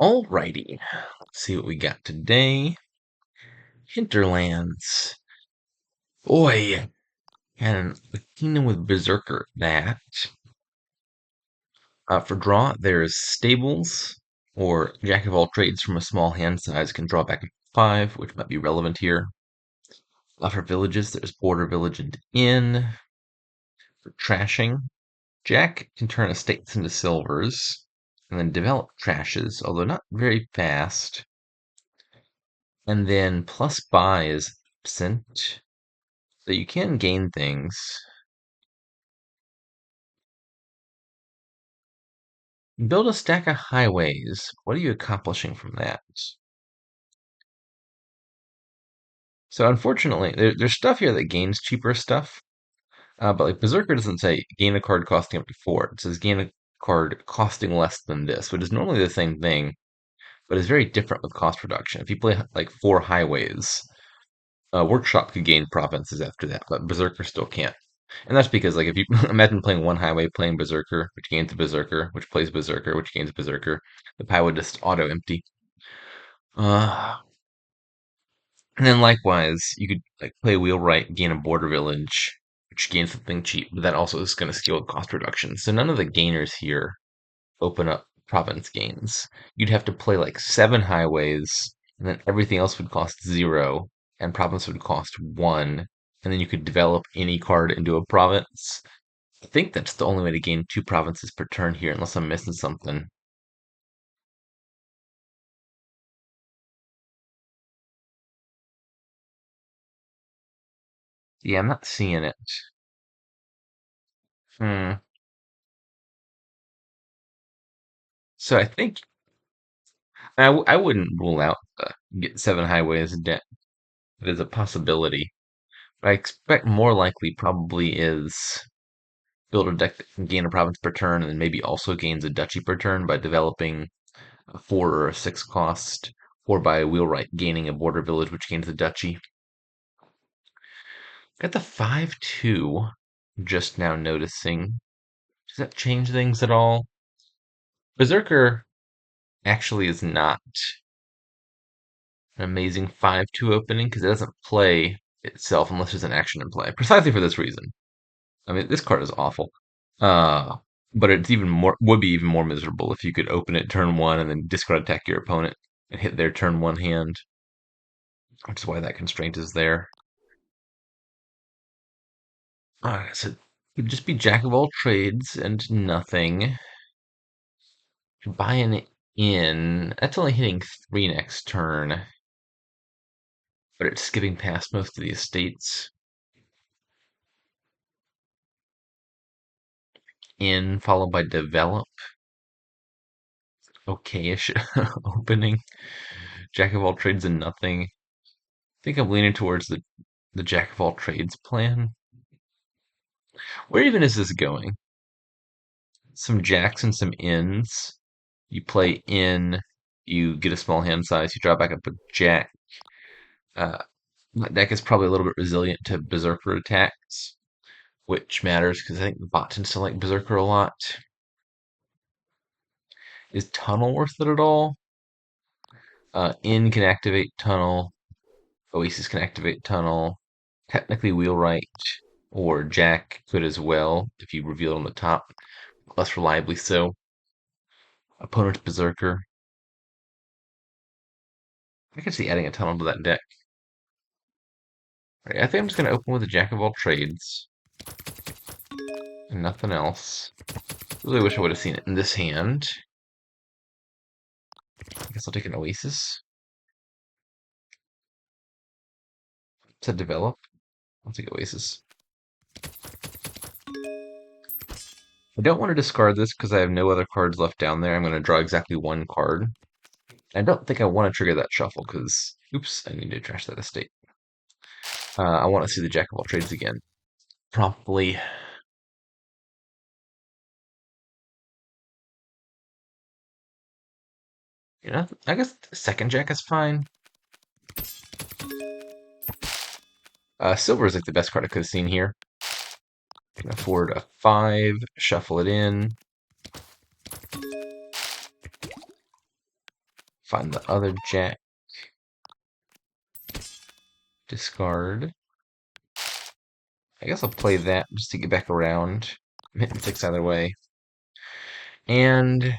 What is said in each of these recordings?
Alrighty, let's see what we got today. Hinterlands. Boy, and a kingdom with Berserker. That. For draw, there's Stables, or Jack of all trades from a small hand size can draw back 5, which might be relevant here. For villages, there's Border Village and Inn. For trashing, Jack can turn estates into silvers, and then develop trashes, although not very fast. And then plus buy is absent. So you can gain things. Build a stack of highways. What are you accomplishing from that? So unfortunately, there's stuff here that gains cheaper stuff. But like Berserker doesn't say gain a card costing up to 4. It says gain a card costing less than this, which is normally the same thing, but is very different with cost reduction. If you play like 4 highways, Workshop could gain provinces after that, but Berserker still can't. And that's because, like, if you imagine playing one highway, playing Berserker, which gains a Berserker, which plays Berserker, which gains Berserker, the pile would just auto empty. Uh, and then likewise, you could like play Wheelwright, gain a Border Village, which gains something cheap, but that also is going to scale with cost reduction. So none of the gainers here open up province gains. You'd have to play like 7 highways, and then everything else would cost 0, and province would cost 1, and then you could develop any card into a province. I think that's the only way to gain 2 provinces per turn here, unless I'm missing something. Yeah, I'm not seeing it. Hmm. So I think I wouldn't rule out get 7 highways debt. It is a possibility. But I expect more likely probably is build a deck that can gain a province per turn and then maybe also gains a duchy per turn by developing a 4 or a 6 cost, or by Wheelwright gaining a border village which gains a duchy. Got the 5-2 just now noticing. Does that change things at all? Berserker actually is not an amazing 5-2 opening because it doesn't play itself unless there's an action in play. Precisely for this reason. I mean, this card is awful. Uh, but it's even more would be even more miserable if you could open it turn 1 and then discard attack your opponent and hit their turn 1 hand, which is why that constraint is there. So it could just be Jack of all trades and nothing. Buying it in. That's only hitting 3 next turn, but it's skipping past most of the estates. In followed by develop. Okay-ish opening. Jack of all trades and nothing. I think I'm leaning towards the Jack of all trades plan. Where even is this going? Some jacks and some ins. You play in, you get a small hand size, you draw back up a jack. Uh, that deck is probably a little bit resilient to Berserker attacks, which matters because I think the bot tends to like Berserker a lot. Is Tunnel worth it at all? In can activate Tunnel. Oasis can activate Tunnel. Technically, Wheelwright or Jack could as well if you reveal it on the top, less reliably so. Opponent's Berserker. I can see adding a Tunnel to that deck. Right, I think I'm just going to open with a Jack of all trades and nothing else. Really wish I would have seen it in this hand. I guess I'll take an Oasis to develop. I'll take Oasis. I don't want to discard this because I have no other cards left down there. I'm going to draw exactly 1 card. I don't think I want to trigger that shuffle because, oops, I need to trash that estate. I want to see the Jack of all trades again. Promptly. You know, I guess the second Jack is fine. Silver is like the best card I could have seen here. Can afford a 5, shuffle it in. Find the other jack. Discard. I guess I'll play that just to get back around. I'm hitting 6 either way. And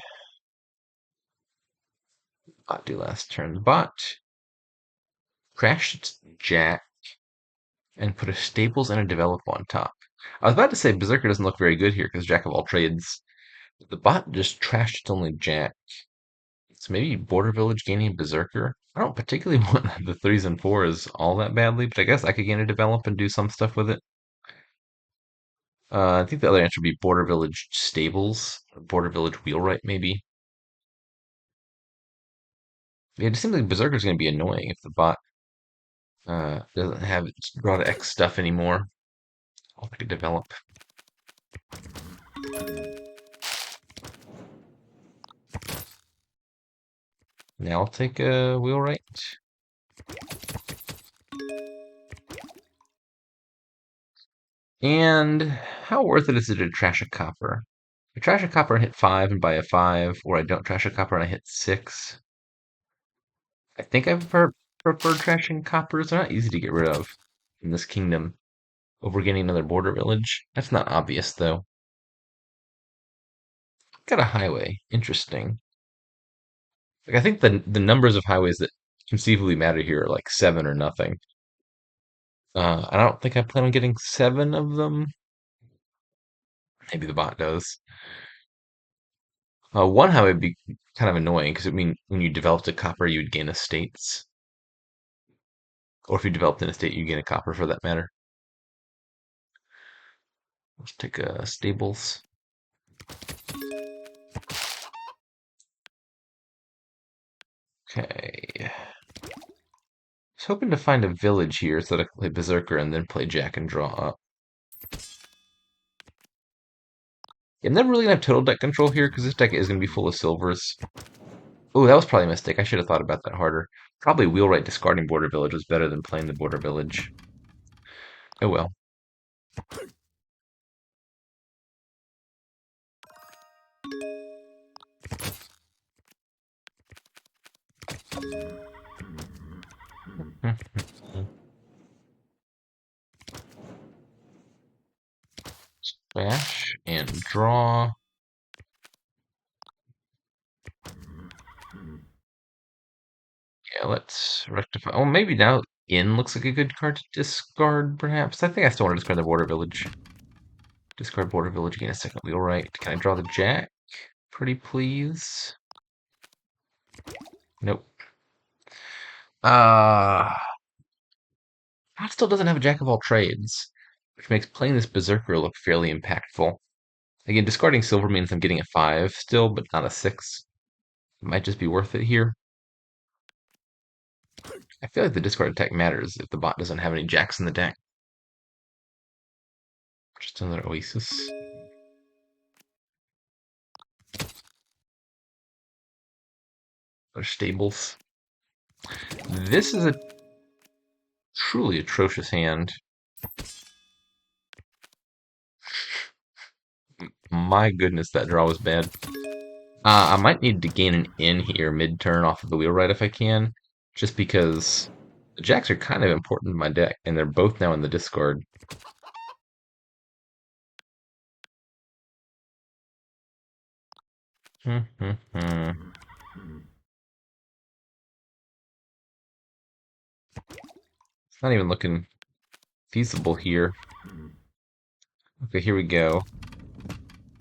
bot do last turn. The bot crashed its jack and put a stables and a develop on top. I was about to say Berserker doesn't look very good here because Jack of all trades. The bot just trashed its only jack. So maybe Border Village gaining Berserker. I don't particularly want the 3s and 4s all that badly, but I guess I could gain a develop and do some stuff with it. I think the other answer would be Border Village Stables, or Border Village Wheelwright, maybe. Yeah, it just seems like Berserker's going to be annoying if the bot doesn't have its draw to X stuff anymore. I'll pick a develop. Now I'll take a Wheelwright. And how worth it is it to trash a copper? I trash a copper and hit 5 and buy a 5, or I don't trash a copper and I hit 6. I think I prefer trashing coppers. They're not easy to get rid of in this kingdom. Over getting another border village. That's not obvious, though. Got a highway. Interesting. Like I think the numbers of highways that conceivably matter here are like 7 or nothing. I don't think I plan on getting 7 of them. Maybe the bot does. One highway would be kind of annoying because it mean when you developed a copper, you would gain estates. Or if you developed an estate, you gain a copper for that matter. Let's take stables. Okay. I was hoping to find a village here so that I could play Berserker and then play Jack and draw up. I'm never really gonna have total deck control here because this deck is gonna be full of silvers. Oh, that was probably a mistake. I should have thought about that harder. Probably Wheelwright discarding Border Village was better than playing the Border Village. Oh well. Smash and draw. Yeah, let's rectify. Oh, maybe now In looks like a good card to discard, perhaps. I think I still want to discard the Border Village. Discard Border Village, gain a second Wheelwright. Can I draw the Jack? Pretty please. Nope. Bot still doesn't have a Jack of all trades, which makes playing this Berserker look fairly impactful. Again, discarding silver means I'm getting a 5 still, but not a 6. It might just be worth it here. I feel like the discard attack matters if the bot doesn't have any jacks in the deck. Just another Oasis. Or stables. This is a truly atrocious hand. My goodness, that draw was bad. I might need to gain an in here mid-turn off of the Wheelwright if I can, just because the jacks are kind of important in my deck, and they're both now in the discard. It's not even looking feasible here. Okay, here we go.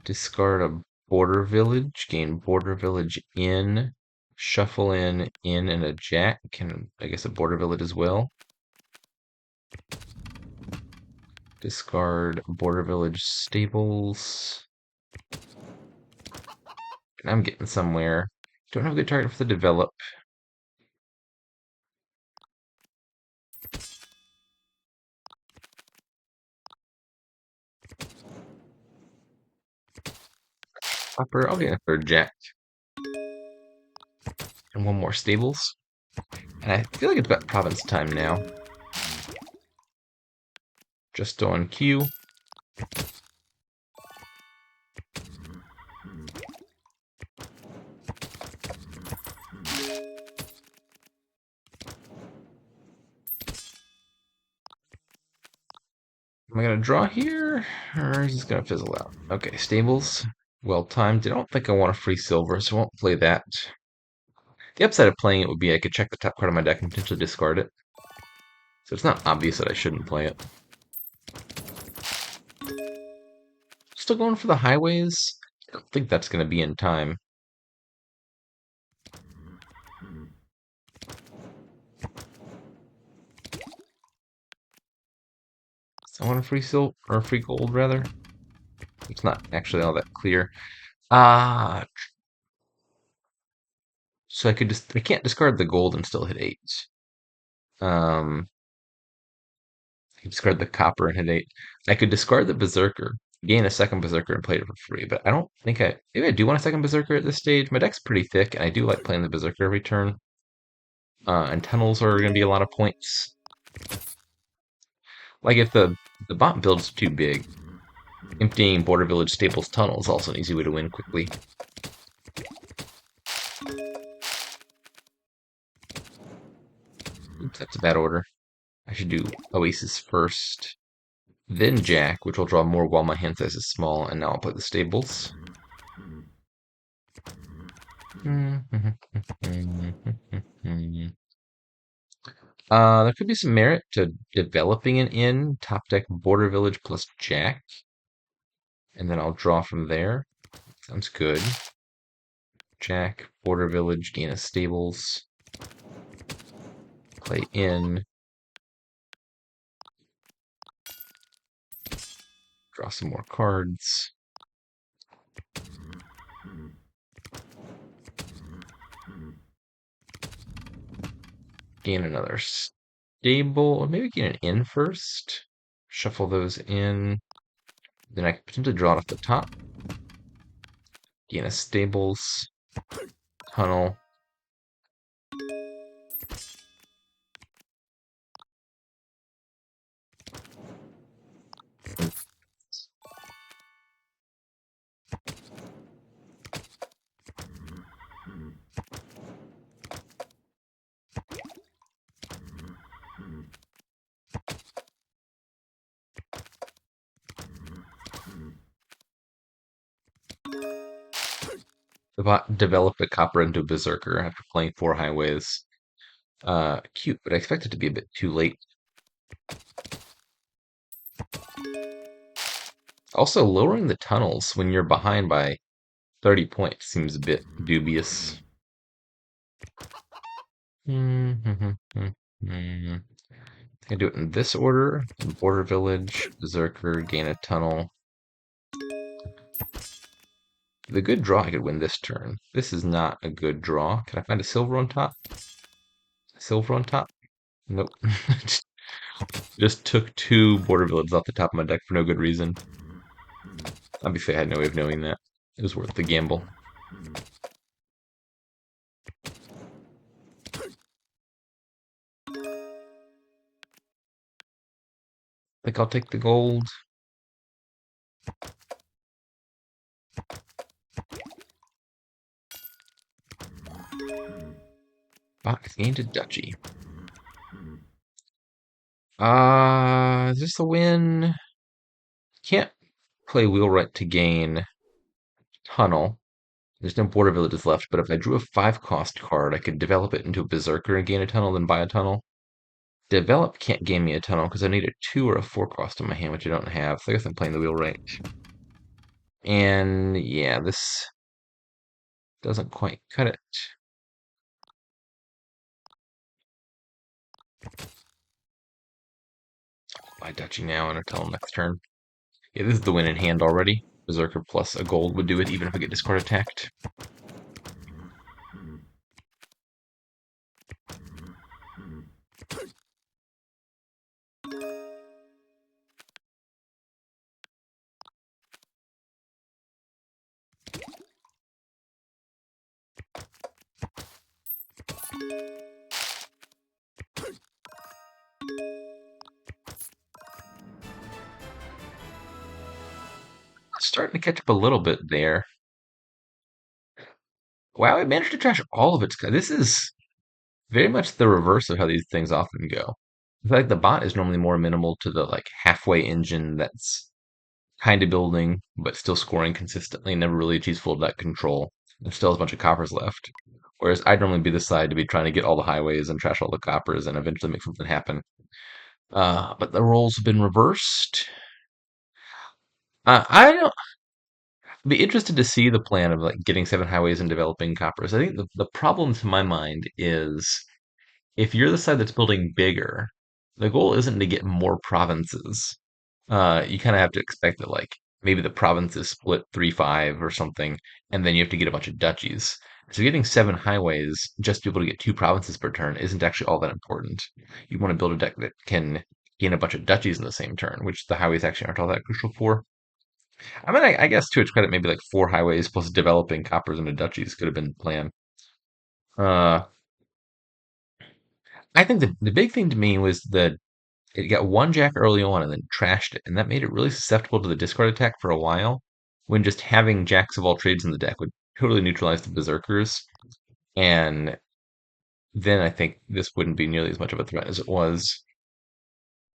Discard a Border Village, gain Border Village in, shuffle in, and a jack. Can I guess a Border Village as well. Discard Border Village stables. And I'm getting somewhere. Don't have a good target for the develop. Copper, I'll get a third jack. And one more stables. And I feel like it's about province time now. Just on cue. Am I gonna draw here, or is this gonna fizzle out? Okay, stables, well timed. I don't think I want a free silver, so I won't play that. The upside of playing it would be I could check the top card of my deck and potentially discard it. So it's not obvious that I shouldn't play it. Still going for the highways? I don't think that's gonna be in time. So I want a free silver, or a free gold rather. It's not actually all that clear. Ah, so I can't discard the gold and still hit 8. Um, I can discard the copper and hit 8. I could discard the berserker, gain a second berserker, and play it for free. But I don't think maybe I do want a second berserker at this stage. My deck's pretty thick, and I do like playing the berserker every turn. And tunnels are going to be a lot of points. Like if the bot build's too big, emptying Border Village Staples Tunnel is also an easy way to win quickly. Oops, that's a bad order. I should do Oasis first, then Jack, which will draw more while my hand size is small, and now I'll play the Stables. There could be some merit to developing an inn, top deck Border Village plus Jack, and then I'll draw from there. Sounds good. Jack, Border Village, gain a Stables, play inn, draw some more cards. Gain another stable, or maybe gain an inn first. Shuffle those in. Then I could potentially draw it off the top. Gain a stables, tunnel. The bot developed a copper into a berserker after playing 4 highways. Cute, but I expect it to be a bit too late. Also, lowering the tunnels when you're behind by 30 points seems a bit dubious. I do it in this order. Border Village, Berserker, gain a tunnel. The good draw, I could win this turn. This is not a good draw. Can I find a silver on top? Silver on top? Nope. Just took 2 Border Villages off the top of my deck for no good reason. Obviously, I had no way of knowing that. It was worth the gamble. I think I'll take the gold. Box gained a duchy. Is this a win? Can't play Wheelwright to gain Tunnel. There's no Border Villages left, but if I drew a 5-cost card, I could develop it into a Berserker and gain a tunnel, then buy a tunnel. Develop can't gain me a tunnel because I need a 2 or a 4-cost in my hand, which I don't have. So I guess I'm playing the Wheelwright. And yeah, this doesn't quite cut it. Buy Duchy now and a tunnel next turn. Yeah, this is the win in hand already. Berserker plus a gold would do it even if I get discard attacked. Starting to catch up a little bit there. Wow, it managed to trash all of its. This is very much the reverse of how these things often go. I feel like the bot is normally more minimal to the like halfway engine that's kind of building, but still scoring consistently, never really achieves full deck control, and still has a bunch of coppers left. Whereas I'd normally be the side to be trying to get all the highways and trash all the coppers and eventually make something happen. But the roles have been reversed. I don't be interested to see the plan of like getting seven highways and developing coppers. I think the problem to my mind is if you're the side that's building bigger, the goal isn't to get more provinces. You kind of have to expect that, like, maybe the provinces split 3-5 or something, and then you have to get a bunch of duchies. So getting seven highways just to be able to get two provinces per turn isn't actually all that important. You want to build a deck that can gain a bunch of duchies in the same turn, which the highways actually aren't all that crucial for. I mean, I guess to its credit, maybe like four highways plus developing coppers into duchies could have been the plan. Uh, I think the big thing to me was that it got one jack early on and then trashed it, and that made it really susceptible to the discard attack for a while. When just having jacks of all trades in the deck would totally neutralize the berserkers, and then I think this wouldn't be nearly as much of a threat as it was.